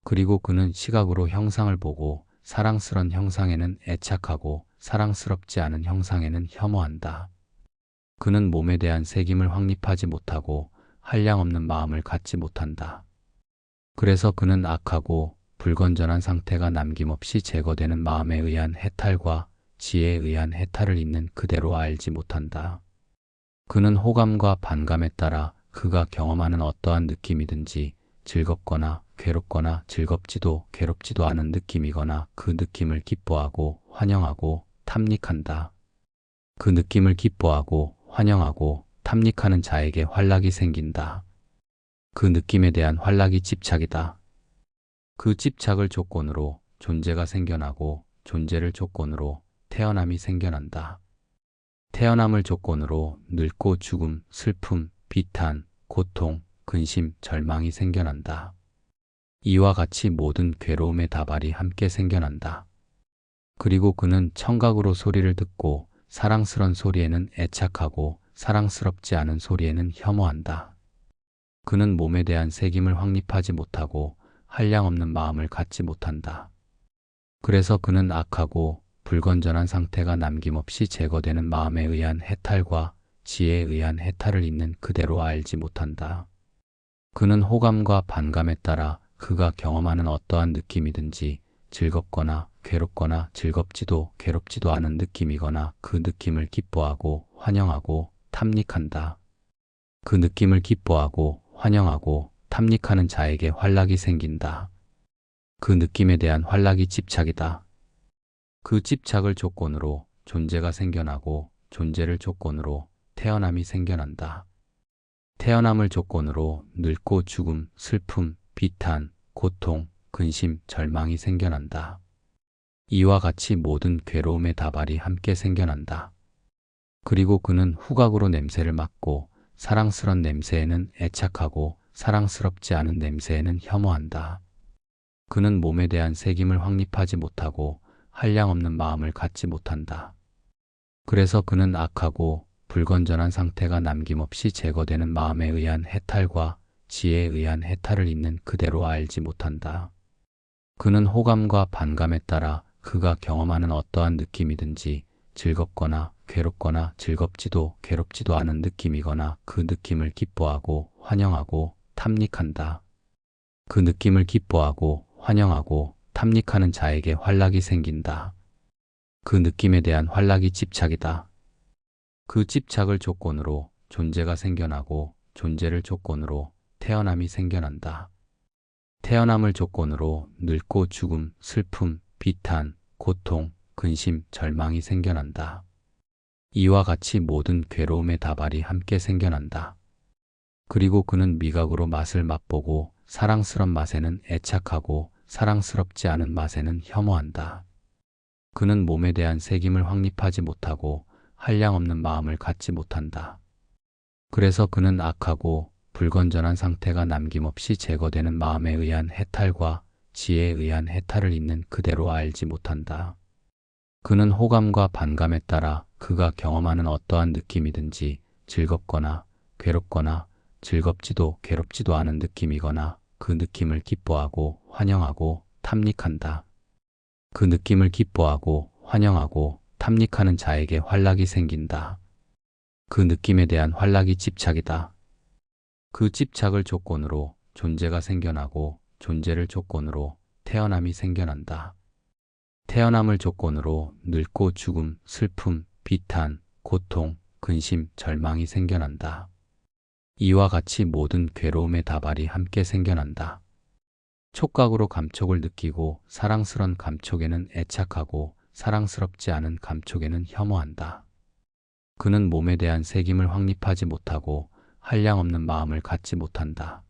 그리고 그는 시각으로 형상을 보고 사랑스런 형상에는 애착하고 사랑스럽지 않은 형상에는 혐오한다. 그는 몸에 대한 새김을 확립하지 못하고 한량없는 마음을 갖지 못한다. 그래서 그는 악하고 불건전한 상태가 남김없이 제거되는 마음에 의한 해탈과 지혜에 의한 해탈을 있는 그대로 알지 못한다. 그는 호감과 반감에 따라 그가 경험하는 어떠한 느낌이든지 즐겁거나 괴롭거나 즐겁지도 괴롭지도 않은 느낌이거나 그 느낌을 기뻐하고 환영하고 탐닉한다. 그 느낌을 기뻐하고 환영하고 탐닉하는 자에게 활락이 생긴다. 그 느낌에 대한 활락이 집착이다. 그 집착을 조건으로 존재가 생겨나고 존재를 조건으로 태어남이 생겨난다. 태어남을 조건으로 늙고 죽음, 슬픔, 비탄, 고통, 근심, 절망이 생겨난다. 이와 같이 모든 괴로움의 다발이 함께 생겨난다. 그리고 그는 청각으로 소리를 듣고 사랑스런 소리에는 애착하고 사랑스럽지 않은 소리에는 혐오한다. 그는 몸에 대한 새김을 확립하지 못하고 한량없는 마음을 갖지 못한다. 그래서 그는 악하고 불건전한 상태가 남김없이 제거되는 마음에 의한 해탈과 지혜에 의한 해탈을 있는 그대로 알지 못한다. 그는 호감과 반감에 따라 그가 경험하는 어떠한 느낌이든지 즐겁거나 괴롭거나 즐겁지도 괴롭지도 않은 느낌이거나 그 느낌을 기뻐하고 환영하고 탐닉한다. 그 느낌을 기뻐하고 환영하고 탐닉하는 자에게 활락이 생긴다. 그 느낌에 대한 활락이 집착이다. 그 집착을 조건으로 존재가 생겨나고 존재를 조건으로 태어남이 생겨난다. 태어남을 조건으로 늙고 죽음, 슬픔, 비탄, 고통, 근심, 절망이 생겨난다. 이와 같이 모든 괴로움의 다발이 함께 생겨난다. 그리고 그는 후각으로 냄새를 맡고 사랑스런 냄새에는 애착하고 사랑스럽지 않은 냄새에는 혐오한다. 그는 몸에 대한 새김을 확립하지 못하고 한량없는 마음을 갖지 못한다. 그래서 그는 악하고 불건전한 상태가 남김없이 제거되는 마음에 의한 해탈과 지혜에 의한 해탈을 있는 그대로 알지 못한다. 그는 호감과 반감에 따라 그가 경험하는 어떠한 느낌이든지 즐겁거나 괴롭거나 즐겁지도 괴롭지도 않은 느낌이거나 그 느낌을 기뻐하고 환영하고 탐닉한다. 그 느낌을 기뻐하고 환영하고 탐닉하는 자에게 활락이 생긴다. 그 느낌에 대한 활락이 집착이다. 그 집착을 조건으로 존재가 생겨나고 존재를 조건으로 태어남이 생겨난다. 태어남을 조건으로 늙고 죽음, 슬픔, 비탄, 고통, 근심, 절망이 생겨난다. 이와 같이 모든 괴로움의 다발이 함께 생겨난다. 그리고 그는 미각으로 맛을 맛보고 사랑스런 맛에는 애착하고 사랑스럽지 않은 맛에는 혐오한다. 그는 몸에 대한 새김을 확립하지 못하고 한량없는 마음을 갖지 못한다. 그래서 그는 악하고 불건전한 상태가 남김없이 제거되는 마음에 의한 해탈과 지혜에 의한 해탈을 있는 그대로 알지 못한다. 그는 호감과 반감에 따라 그가 경험하는 어떠한 느낌이든지 즐겁거나 괴롭거나 즐겁지도 괴롭지도 않은 느낌이거나 그 느낌을 기뻐하고 환영하고 탐닉한다. 그 느낌을 기뻐하고 환영하고 탐닉하는 자에게 활락이 생긴다. 그 느낌에 대한 활락이 집착이다. 그 집착을 조건으로 존재가 생겨나고 존재를 조건으로 태어남이 생겨난다. 태어남을 조건으로 늙고 죽음, 슬픔, 비탄, 고통, 근심, 절망이 생겨난다. 이와 같이 모든 괴로움의 다발이 함께 생겨난다. 촉각으로 감촉을 느끼고 사랑스런 감촉에는 애착하고 사랑스럽지 않은 감촉에는 혐오한다. 그는 몸에 대한 새김을 확립하지 못하고 한량없는 마음을 갖지 못한다.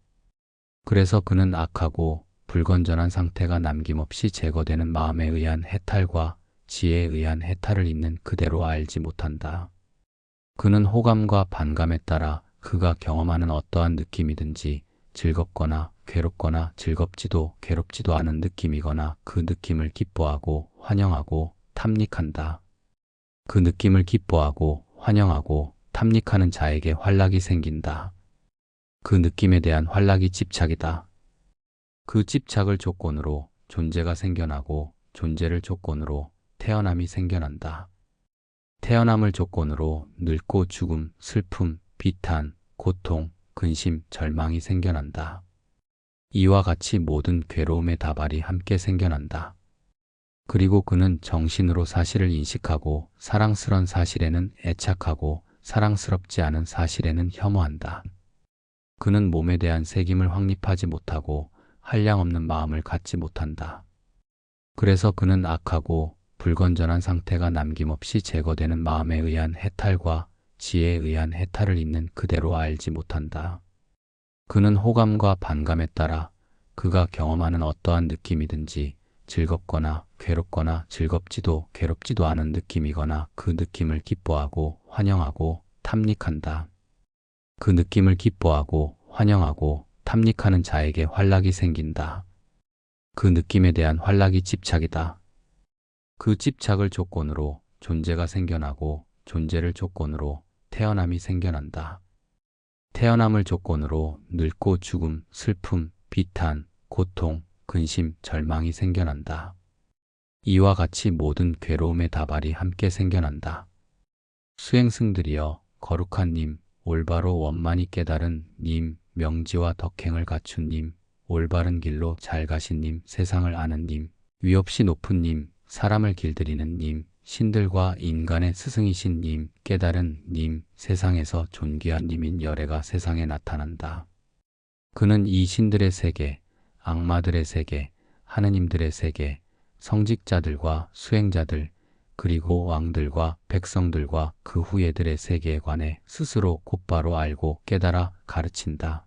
그래서 그는 악하고 불건전한 상태가 남김없이 제거되는 마음에 의한 해탈과 지혜에 의한 해탈을 있는 그대로 알지 못한다. 그는 호감과 반감에 따라 그가 경험하는 어떠한 느낌이든지 즐겁거나 괴롭거나 즐겁지도 괴롭지도 않은 느낌이거나 그 느낌을 기뻐하고 환영하고 탐닉한다. 그 느낌을 기뻐하고 환영하고 탐닉하는 자에게 활락이 생긴다. 그 느낌에 대한 활락이 집착이다. 그 집착을 조건으로 존재가 생겨나고 존재를 조건으로 태어남이 생겨난다. 태어남을 조건으로 늙고 죽음, 슬픔, 비탄, 고통, 근심, 절망이 생겨난다. 이와 같이 모든 괴로움의 다발이 함께 생겨난다. 그리고 그는 정신으로 사실을 인식하고 사랑스런 사실에는 애착하고 사랑스럽지 않은 사실에는 혐오한다. 그는 몸에 대한 새김을 확립하지 못하고 한량없는 마음을 갖지 못한다. 그래서 그는 악하고 불건전한 상태가 남김없이 제거되는 마음에 의한 해탈과 지혜에 의한 해탈을 있는 그대로 알지 못한다. 그는 호감과 반감에 따라 그가 경험하는 어떠한 느낌이든지 즐겁거나 괴롭거나 즐겁지도 괴롭지도 않은 느낌이거나 그 느낌을 기뻐하고 환영하고 탐닉한다. 그 느낌을 기뻐하고 환영하고 탐닉하는 자에게 활락이 생긴다. 그 느낌에 대한 활락이 집착이다. 그 집착을 조건으로 존재가 생겨나고 존재를 조건으로 태어남이 생겨난다. 태어남을 조건으로 늙고 죽음, 슬픔, 비탄, 고통, 근심, 절망이 생겨난다. 이와 같이 모든 괴로움의 다발이 함께 생겨난다. 수행승들이여 거룩한 님, 올바로 원만히 깨달은 님, 명지와 덕행을 갖춘 님, 올바른 길로 잘 가신 님, 세상을 아는 님, 위없이 높은 님, 사람을 길들이는 님, 신들과 인간의 스승이신 님, 깨달은 님, 세상에서 존귀한 님인 열애가 세상에 나타난다. 그는 이 신들의 세계, 악마들의 세계, 하느님들의 세계, 성직자들과 수행자들, 그리고 왕들과 백성들과 그 후예들의 세계에 관해 스스로 곧바로 알고 깨달아 가르친다.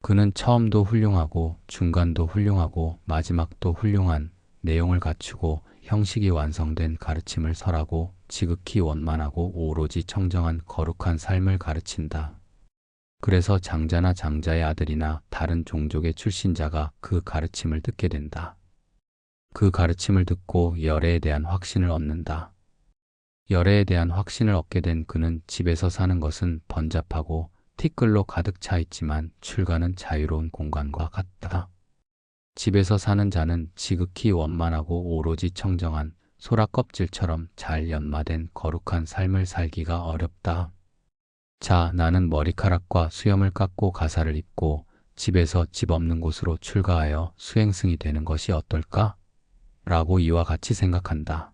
그는 처음도 훌륭하고 중간도 훌륭하고 마지막도 훌륭한 내용을 갖추고 형식이 완성된 가르침을 설하고 지극히 원만하고 오로지 청정한 거룩한 삶을 가르친다. 그래서 장자나 장자의 아들이나 다른 종족의 출신자가 그 가르침을 듣게 된다. 그 가르침을 듣고 열애에 대한 확신을 얻는다. 열애에 대한 확신을 얻게 된 그는 집에서 사는 것은 번잡하고 티끌로 가득 차 있지만 출가는 자유로운 공간과 같다. 집에서 사는 자는 지극히 원만하고 오로지 청정한 소라 껍질처럼 잘 연마된 거룩한 삶을 살기가 어렵다. 자, 나는 머리카락과 수염을 깎고 가사를 입고 집에서 집 없는 곳으로 출가하여 수행승이 되는 것이 어떨까? 라고 이와 같이 생각한다.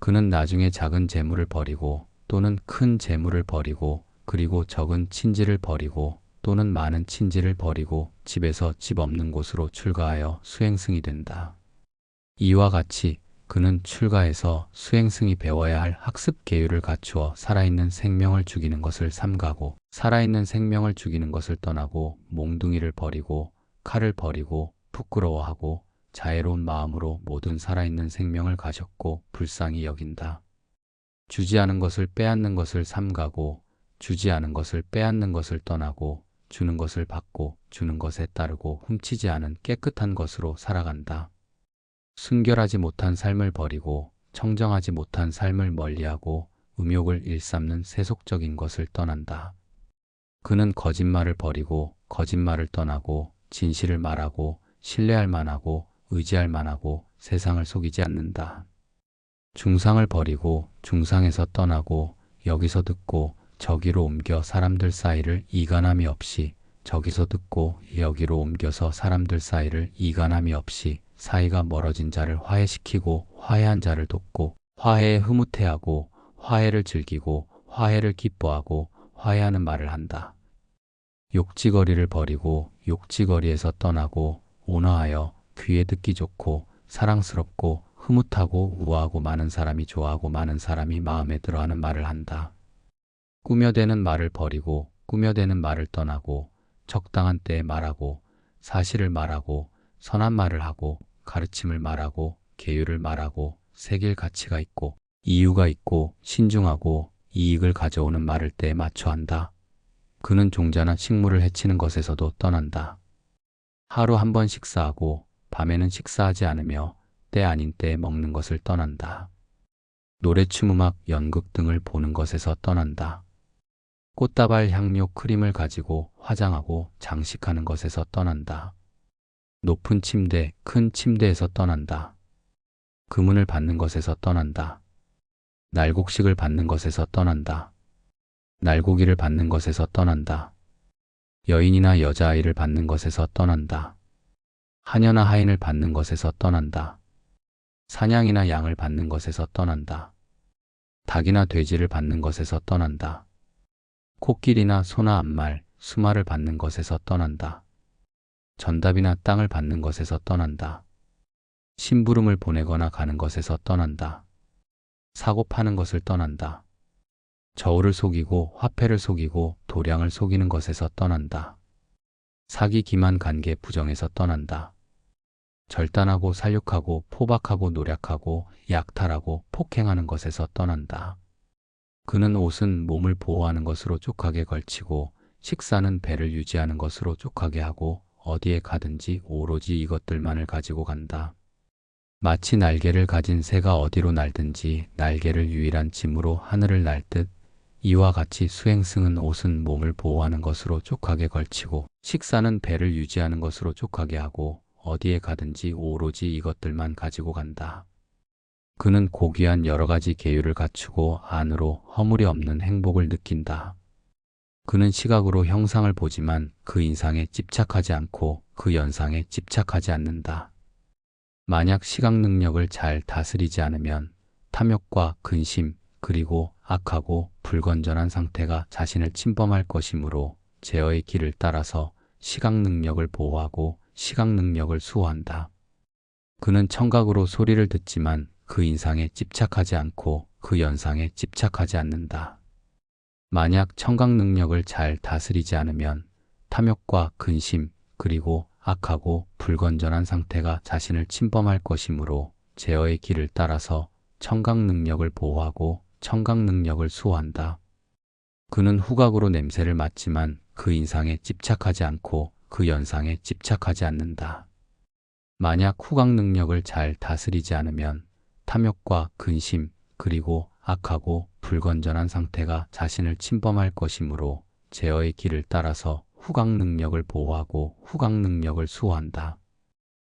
그는 나중에 작은 재물을 버리고 또는 큰 재물을 버리고 그리고 적은 친지를 버리고 또는 많은 친지를 버리고 집에서 집 없는 곳으로 출가하여 수행승이 된다. 이와 같이 그는 출가해서 수행승이 배워야 할 학습 계율을 갖추어 살아있는 생명을 죽이는 것을 삼가고 살아있는 생명을 죽이는 것을 떠나고 몽둥이를 버리고 칼을 버리고 부끄러워하고 자애로운 마음으로 모든 살아있는 생명을 가졌고 불쌍히 여긴다. 주지 않은 것을 빼앗는 것을 삼가고 주지 않은 것을 빼앗는 것을 떠나고 주는 것을 받고 주는 것에 따르고 훔치지 않은 깨끗한 것으로 살아간다. 순결하지 못한 삶을 버리고 청정하지 못한 삶을 멀리하고 음욕을 일삼는 세속적인 것을 떠난다. 그는 거짓말을 버리고 거짓말을 떠나고 진실을 말하고 신뢰할 만하고 의지할 만하고 세상을 속이지 않는다. 중상을 버리고 중상에서 떠나고 여기서 듣고 저기로 옮겨 사람들 사이를 이간함이 없이 저기서 듣고 여기로 옮겨서 사람들 사이를 이간함이 없이 사이가 멀어진 자를 화해시키고 화해한 자를 돕고 화해에 흐뭇해하고 화해를 즐기고 화해를 기뻐하고 화해하는 말을 한다. 욕지거리를 버리고 욕지거리에서 떠나고 온화하여 귀에 듣기 좋고 사랑스럽고 흐뭇하고 우아하고 많은 사람이 좋아하고 많은 사람이 마음에 들어하는 말을 한다. 꾸며대는 말을 버리고 꾸며대는 말을 떠나고 적당한 때에 말하고 사실을 말하고 선한 말을 하고 가르침을 말하고 계율을 말하고 새길 가치가 있고 이유가 있고 신중하고 이익을 가져오는 말을 때에 맞춰 한다. 그는 종자나 식물을 해치는 것에서도 떠난다. 하루 한 번 식사하고 밤에는 식사하지 않으며 때 아닌 때에 먹는 것을 떠난다. 노래, 춤, 음악, 연극 등을 보는 것에서 떠난다. 꽃다발, 향료, 크림을 가지고 화장하고 장식하는 것에서 떠난다. 높은 침대, 큰 침대에서 떠난다. 금은을 받는 것에서 떠난다. 날곡식을 받는 것에서 떠난다. 날고기를 받는 것에서 떠난다. 여인이나 여자아이를 받는 것에서 떠난다. 하녀나 하인을 받는 것에서 떠난다. 사냥이나 양을 받는 것에서 떠난다. 닭이나 돼지를 받는 것에서 떠난다. 코끼리나 소나 암말, 수마를 받는 것에서 떠난다. 전답이나 땅을 받는 것에서 떠난다. 심부름을 보내거나 가는 것에서 떠난다. 사고 파는 것을 떠난다. 저울을 속이고 화폐를 속이고 도량을 속이는 것에서 떠난다. 사기, 기만, 간계, 부정에서 떠난다. 절단하고 살육하고 포박하고 노략하고 약탈하고 폭행하는 것에서 떠난다. 그는 옷은 몸을 보호하는 것으로 족하게 걸치고 식사는 배를 유지하는 것으로 족하게 하고 어디에 가든지 오로지 이것들만을 가지고 간다. 마치 날개를 가진 새가 어디로 날든지 날개를 유일한 짐으로 하늘을 날듯 이와 같이 수행승은 옷은 몸을 보호하는 것으로 족하게 걸치고 식사는 배를 유지하는 것으로 족하게 하고 어디에 가든지 오로지 이것들만 가지고 간다. 그는 고귀한 여러 가지 계율을 갖추고 안으로 허물이 없는 행복을 느낀다. 그는 시각으로 형상을 보지만 그 인상에 집착하지 않고 그 연상에 집착하지 않는다. 만약 시각 능력을 잘 다스리지 않으면 탐욕과 근심 그리고 악하고 불건전한 상태가 자신을 침범할 것이므로 제어의 길을 따라서 시각 능력을 보호하고 시각 능력을 수호한다. 그는 청각으로 소리를 듣지만 그 인상에 집착하지 않고 그 연상에 집착하지 않는다. 만약 청각 능력을 잘 다스리지 않으면 탐욕과 근심 그리고 악하고 불건전한 상태가 자신을 침범할 것이므로 제어의 길을 따라서 청각 능력을 보호하고 청각 능력을 수호한다. 그는 후각으로 냄새를 맡지만 그 인상에 집착하지 않고 그 연상에 집착하지 않는다. 만약 후각 능력을 잘 다스리지 않으면 탐욕과 근심 그리고 악하고 불건전한 상태가 자신을 침범할 것이므로 제어의 길을 따라서 후각 능력을 보호하고 후각 능력을 수호한다.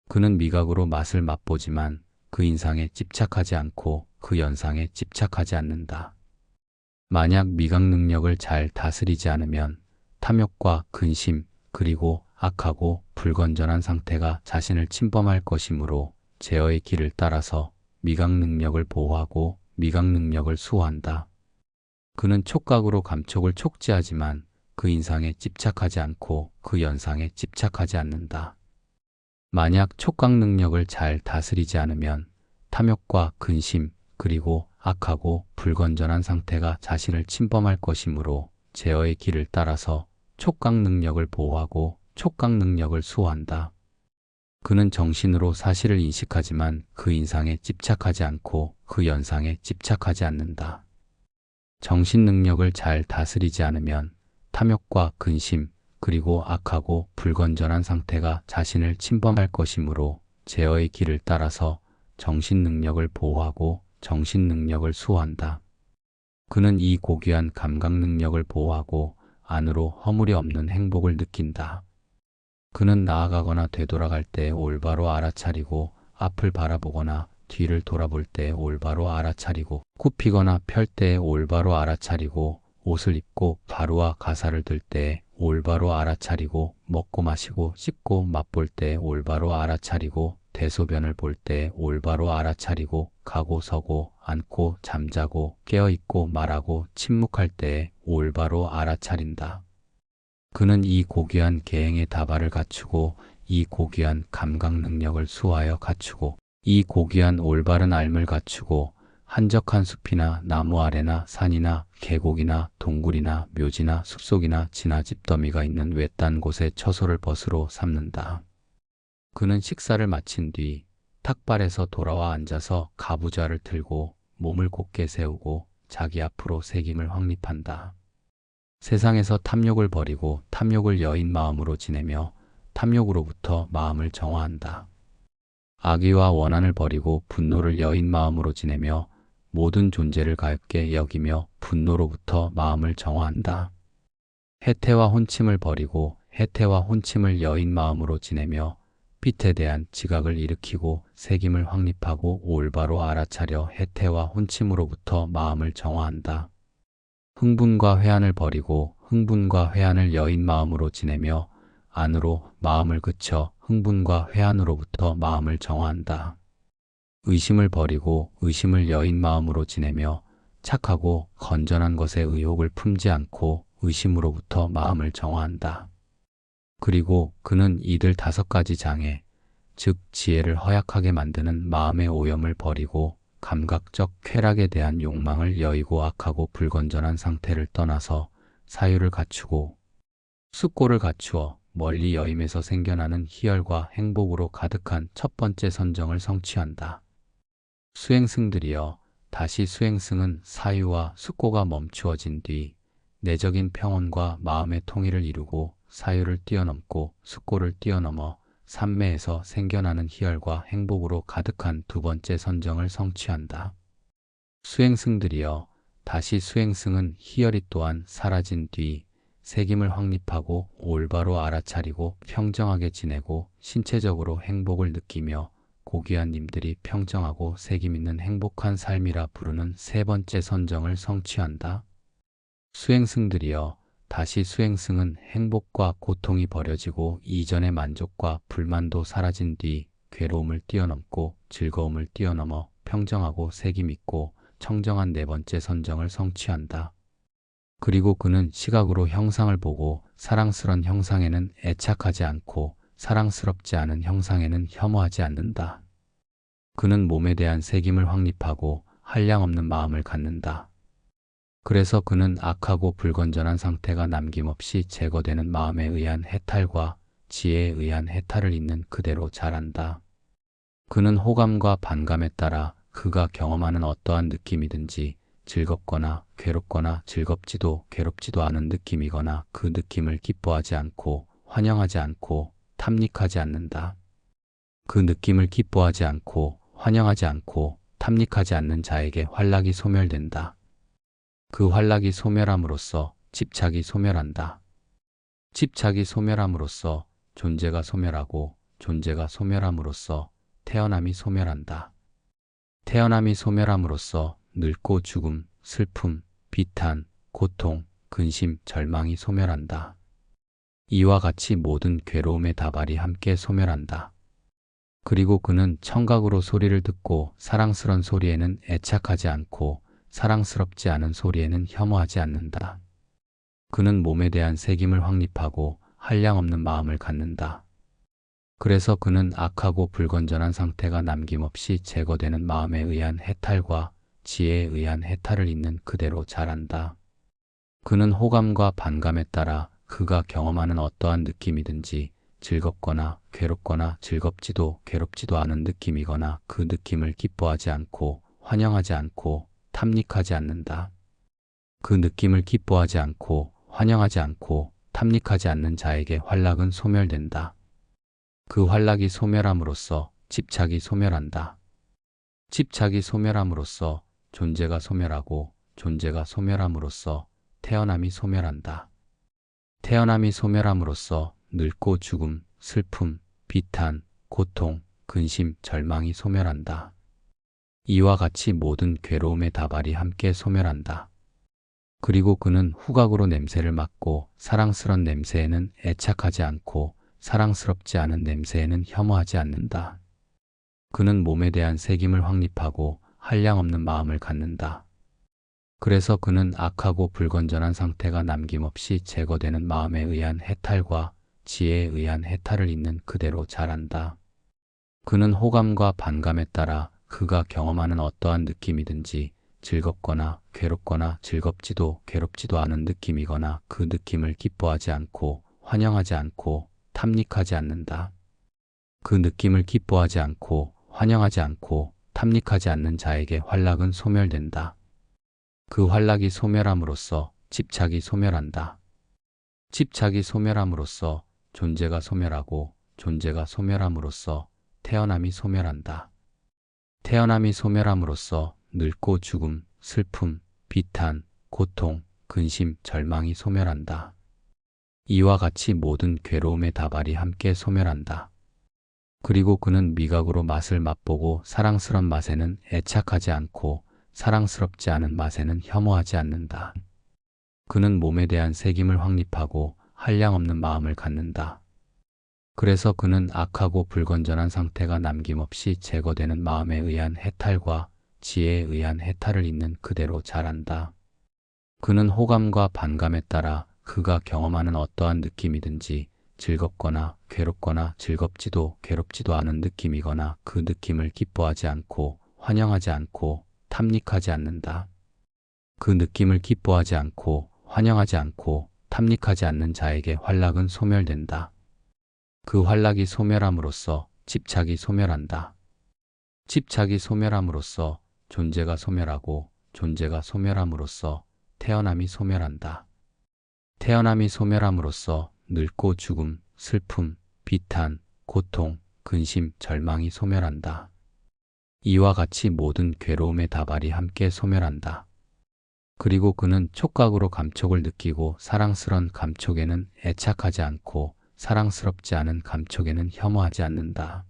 그는 미각으로 맛을 맛보지만 그 인상에 집착하지 않고 그 연상에 집착하지 않는다. 만약 미각 능력을 잘 다스리지 않으면 탐욕과 근심 그리고 악하고 불건전한 상태가 자신을 침범할 것이므로 제어의 길을 따라서 미각 능력을 보호하고 미각 능력을 수호한다. 그는 촉각으로 감촉을 촉지하지만 그 인상에 집착하지 않고 그 연상에 집착하지 않는다. 만약 촉각 능력을 잘 다스리지 않으면 탐욕과 근심 그리고 악하고 불건전한 상태가 자신을 침범할 것이므로 제어의 길을 따라서 촉각 능력을 보호하고 촉각 능력을 수호한다. 그는 정신으로 사실을 인식하지만 그 인상에 집착하지 않고 그 연상에 집착하지 않는다. 정신 능력을 잘 다스리지 않으면 탐욕과 근심 그리고 악하고 불건전한 상태가 자신을 침범할 것이므로 제어의 길을 따라서 정신 능력을 보호하고 정신 능력을 수호한다. 그는 이 고귀한 감각 능력을 보호하고 안으로 허물이 없는 행복을 느낀다. 그는 나아가거나 되돌아갈 때 올바로 알아차리고 앞을 바라보거나 뒤를 돌아볼 때 올바로 알아차리고 굽히거나 펼 때 올바로 알아차리고 옷을 입고 가루와 가사를 들 때 올바로 알아차리고 먹고 마시고 씹고 맛볼 때 올바로 알아차리고 대소변을 볼 때 올바로 알아차리고 가고 서고 앉고 잠자고 깨어있고 말하고 침묵할 때 올바로 알아차린다. 그는 이 고귀한 계행의 다발을 갖추고 이 고귀한 감각 능력을 수하여 갖추고 이 고귀한 올바른 알을 갖추고 한적한 숲이나 나무 아래나 산이나 계곡이나 동굴이나 묘지나 숲속이나 진화 집더미가 있는 외딴 곳에 처소를 벗으로 삼는다. 그는 식사를 마친 뒤 탁발에서 돌아와 앉아서 가부좌를 들고 몸을 곧게 세우고 자기 앞으로 새김을 확립한다. 세상에서 탐욕을 버리고 탐욕을 여인 마음으로 지내며 탐욕으로부터 마음을 정화한다. 악의와 원한을 버리고 분노를 여인 마음으로 지내며 모든 존재를 가볍게 여기며 분노로부터 마음을 정화한다. 해태와 혼침을 버리고 해태와 혼침을 여인 마음으로 지내며 빛에 대한 지각을 일으키고 새김을 확립하고 올바로 알아차려 해태와 혼침으로부터 마음을 정화한다. 흥분과 회한을 버리고 흥분과 회한을 여인 마음으로 지내며 안으로 마음을 그쳐 흥분과 회한으로부터 마음을 정화한다. 의심을 버리고 의심을 여인 마음으로 지내며 착하고 건전한 것에 의혹을 품지 않고 의심으로부터 마음을 정화한다. 그리고 그는 이들 5가지 장애, 즉 지혜를 허약하게 만드는 마음의 오염을 버리고 감각적 쾌락에 대한 욕망을 여의고 악하고 불건전한 상태를 떠나서 사유를 갖추고 숙고를 갖추어 멀리 여임에서 생겨나는 희열과 행복으로 가득한 첫 번째 선정을 성취한다. 수행승들이여, 다시 수행승은 사유와 숙고가 멈추어진 뒤 내적인 평온과 마음의 통일을 이루고 사유를 뛰어넘고 숙고를 뛰어넘어 삼매에서 생겨나는 희열과 행복으로 가득한 두 번째 선정을 성취한다. 수행승들이여, 다시 수행승은 희열이 또한 사라진 뒤 새김을 확립하고 올바로 알아차리고 평정하게 지내고 신체적으로 행복을 느끼며 고귀한 님들이 평정하고 새김 있는 행복한 삶이라 부르는 세 번째 선정을 성취한다. 수행승들이여, 다시 수행승은 행복과 고통이 버려지고 이전의 만족과 불만도 사라진 뒤 괴로움을 뛰어넘고 즐거움을 뛰어넘어 평정하고 새김 있고 청정한 네 번째 선정을 성취한다. 그리고 그는 시각으로 형상을 보고 사랑스런 형상에는 애착하지 않고 사랑스럽지 않은 형상에는 혐오하지 않는다. 그는 몸에 대한 색임을 확립하고 한량없는 마음을 갖는다. 그래서 그는 악하고 불건전한 상태가 남김없이 제거되는 마음에 의한 해탈과 지혜에 의한 해탈을 있는 그대로 잘한다. 그는 호감과 반감에 따라 그가 경험하는 어떠한 느낌이든지 즐겁거나 괴롭거나 즐겁지도 괴롭지도 않은 느낌이거나 그 느낌을 기뻐하지 않고 환영하지 않고 탐닉하지 않는다. 그 느낌을 기뻐하지 않고 환영하지 않고 탐닉하지 않는 자에게 활락이 소멸된다. 그 활락이 소멸함으로써 집착이 소멸한다. 집착이 소멸함으로써 존재가 소멸하고 존재가 소멸함으로써 태어남이 소멸한다. 태어남이 소멸함으로써 늙고 죽음, 슬픔, 비탄, 고통, 근심, 절망이 소멸한다. 이와 같이 모든 괴로움의 다발이 함께 소멸한다. 그리고 그는 청각으로 소리를 듣고 사랑스런 소리에는 애착하지 않고 사랑스럽지 않은 소리에는 혐오하지 않는다. 그는 몸에 대한 색임을 확립하고 한량없는 마음을 갖는다. 그래서 그는 악하고 불건전한 상태가 남김없이 제거되는 마음에 의한 해탈과 지혜에 의한 해탈을 있는 그대로 잘한다. 그는 호감과 반감에 따라 그가 경험하는 어떠한 느낌이든지 즐겁거나 괴롭거나 즐겁지도 괴롭지도 않은 느낌이거나 그 느낌을 기뻐하지 않고 환영하지 않고 탐닉하지 않는다. 그 느낌을 기뻐하지 않고 환영하지 않고 탐닉하지 않는 자에게 활락은 소멸된다. 그 활락이 소멸함으로써 집착이 소멸한다. 집착이 소멸함으로써 존재가 소멸하고 존재가 소멸함으로써 태어남이 소멸한다. 태어남이 소멸함으로써 늙고 죽음, 슬픔, 비탄, 고통, 근심, 절망이 소멸한다. 이와 같이 모든 괴로움의 다발이 함께 소멸한다. 그리고 그는 후각으로 냄새를 맡고 사랑스런 냄새에는 애착하지 않고 사랑스럽지 않은 냄새에는 혐오하지 않는다. 그는 몸에 대한 색임을 확립하고 한량없는 마음을 갖는다. 그래서 그는 악하고 불건전한 상태가 남김없이 제거되는 마음에 의한 해탈과 지혜에 의한 해탈을 있는 그대로 잘한다. 그는 호감과 반감에 따라 그가 경험하는 어떠한 느낌이든지 즐겁거나 괴롭거나 즐겁지도 괴롭지도 않은 느낌이거나 그 느낌을 기뻐하지 않고 환영하지 않고 탐닉하지 않는다. 그 느낌을 기뻐하지 않고 환영하지 않고 탐닉하지 않는 자에게 활락은 소멸된다. 그 활락이 소멸함으로써 집착이 소멸한다. 집착이 소멸함으로써 존재가 소멸하고 존재가 소멸함으로써 태어남이 소멸한다. 태어남이 소멸함으로써 늙고 죽음, 슬픔, 비탄, 고통, 근심, 절망이 소멸한다. 이와 같이 모든 괴로움의 다발이 함께 소멸한다. 그리고 그는 미각으로 맛을 맛보고 사랑스런 맛에는 애착하지 않고 사랑스럽지 않은 맛에는 혐오하지 않는다. 그는 몸에 대한 색임을 확립하고 한량없는 마음을 갖는다. 그래서 그는 악하고 불건전한 상태가 남김없이 제거되는 마음에 의한 해탈과 지혜에 의한 해탈을 있는 그대로 잘한다. 그는 호감과 반감에 따라 그가 경험하는 어떠한 느낌이든지 즐겁거나 괴롭거나 즐겁지도 괴롭지도 않은 느낌이거나 그 느낌을 기뻐하지 않고 환영하지 않고 탐닉하지 않는다. 그 느낌을 기뻐하지 않고 환영하지 않고 탐닉하지 않는 자에게 활락은 소멸된다. 그 활락이 소멸함으로써 집착이 소멸한다. 집착이 소멸함으로써 존재가 소멸하고 존재가 소멸함으로써 태어남이 소멸한다. 태어남이 소멸함으로써 늙고 죽음, 슬픔, 비탄, 고통, 근심, 절망이 소멸한다. 이와 같이 모든 괴로움의 다발이 함께 소멸한다. 그리고 그는 촉각으로 감촉을 느끼고 사랑스런 감촉에는 애착하지 않고 사랑스럽지 않은 감촉에는 혐오하지 않는다.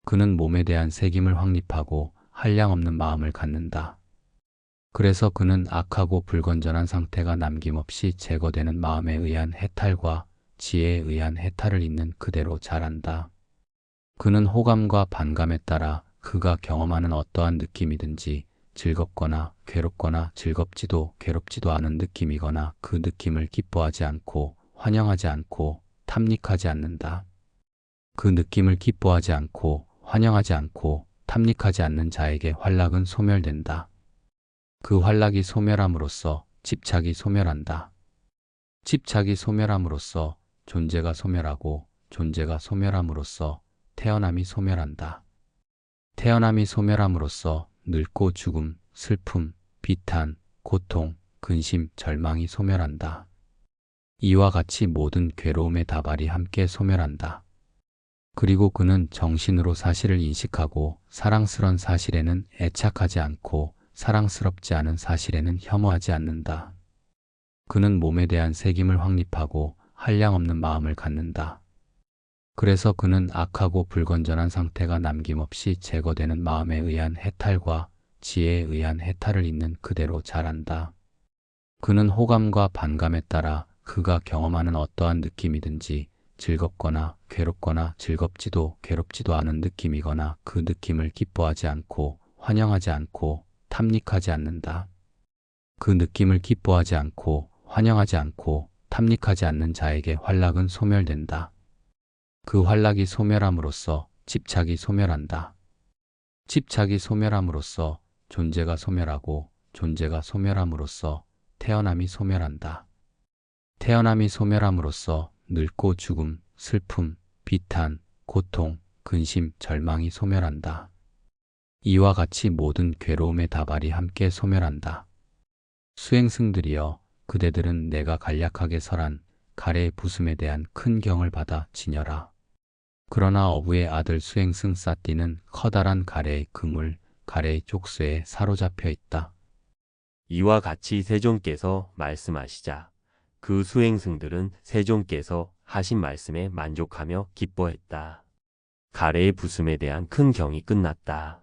그는 몸에 대한 색임을 확립하고 한량없는 마음을 갖는다. 그래서 그는 악하고 불건전한 상태가 남김없이 제거되는 마음에 의한 해탈과 지혜에 의한 해탈을 있는 그대로 잘한다. 그는 호감과 반감에 따라 그가 경험하는 어떠한 느낌이든지 즐겁거나 괴롭거나 즐겁지도 괴롭지도 않은 느낌이거나 그 느낌을 기뻐하지 않고 환영하지 않고 탐닉하지 않는다. 그 느낌을 기뻐하지 않고 환영하지 않고 탐닉하지 않는 자에게 환락은 소멸된다. 그 환락이 소멸함으로써 집착이 소멸한다. 집착이 소멸함으로써 존재가 소멸하고 존재가 소멸함으로써 태어남이 소멸한다. 태어남이 소멸함으로써 늙고 죽음, 슬픔, 비탄, 고통, 근심, 절망이 소멸한다. 이와 같이 모든 괴로움의 다발이 함께 소멸한다. 그리고 그는 정신으로 사실을 인식하고 사랑스런 사실에는 애착하지 않고 사랑스럽지 않은 사실에는 혐오하지 않는다. 그는 몸에 대한 색임을 확립하고 한량없는 마음을 갖는다. 그래서 그는 악하고 불건전한 상태가 남김없이 제거되는 마음에 의한 해탈과 지혜에 의한 해탈을 있는 그대로 잘한다. 그는 호감과 반감에 따라 그가 경험하는 어떠한 느낌이든지 즐겁거나 괴롭거나 즐겁지도 괴롭지도 않은 느낌이거나 그 느낌을 기뻐하지 않고 환영하지 않고 탐닉하지 않는다. 그 느낌을 기뻐하지 않고 환영하지 않고 탐닉하지 않는 자에게 환락은 소멸된다. 그 환락이 소멸함으로써 집착이 소멸한다. 집착이 소멸함으로써 존재가 소멸하고 존재가 소멸함으로써 태어남이 소멸한다. 태어남이 소멸함으로써 늙고 죽음, 슬픔, 비탄, 고통, 근심, 절망이 소멸한다. 이와 같이 모든 괴로움의 다발이 함께 소멸한다. 수행승들이여, 그대들은 내가 간략하게 설한 가래의 부숨에 대한 큰 경을 받아 지녀라. 그러나 어부의 아들 수행승 사띠는 커다란 가래의 그물, 가래의 족쇄에 사로잡혀 있다. 이와 같이 세존께서 말씀하시자 그 수행승들은 세존께서 하신 말씀에 만족하며 기뻐했다. 가래의 부숨에 대한 큰 경이 끝났다.